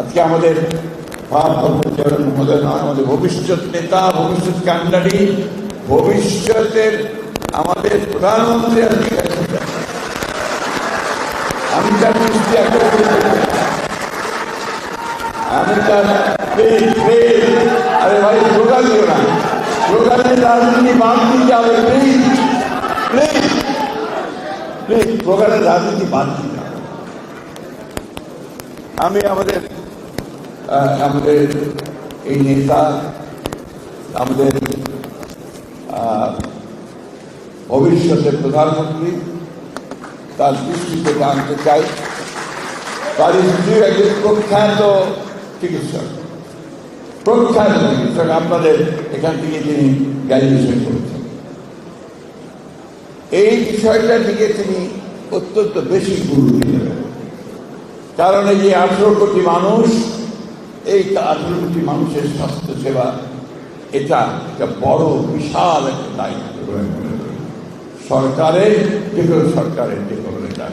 আজকে আমাদের মহোদয় নয়, আমাদের ভবিষ্যৎ নেতা, ভবিষ্যৎ কান্ডারি, ভবিষ্যতের আমাদের প্রধানমন্ত্রী। আমি তার দৃষ্টি আমি তার আরে ভাই স্লোগান দিও না, স্লোগানের রাজনীতি বাদ দিতে হবে। প্লিজ প্লিজ প্লিজ স্লোগানের রাজনীতি বাদ দিতে হবে। আমি আমাদের এই নেতা, আমাদের ভবিষ্যতের প্রধানমন্ত্রী, তার দৃষ্টিতে জানতে চাই। তার স্ত্রী একজন প্রখ্যাত চিকিৎসক, আপনাদের এখান থেকে তিনি গ্র্যাজুয়েশন করেছেন। এই বিষয়টার দিকে তিনি অত্যন্ত বেশি গুরুত্ব দিলেন, কারণ এই যে 18 কোটি মানুষ, এই 18 কোটি মানুষের স্বাস্থ্য সেবা, এটা একটা বড় বিশাল একটা দায়িত্ব সরকারের, যে কোনো সরকারের, যে কোনো নেতা।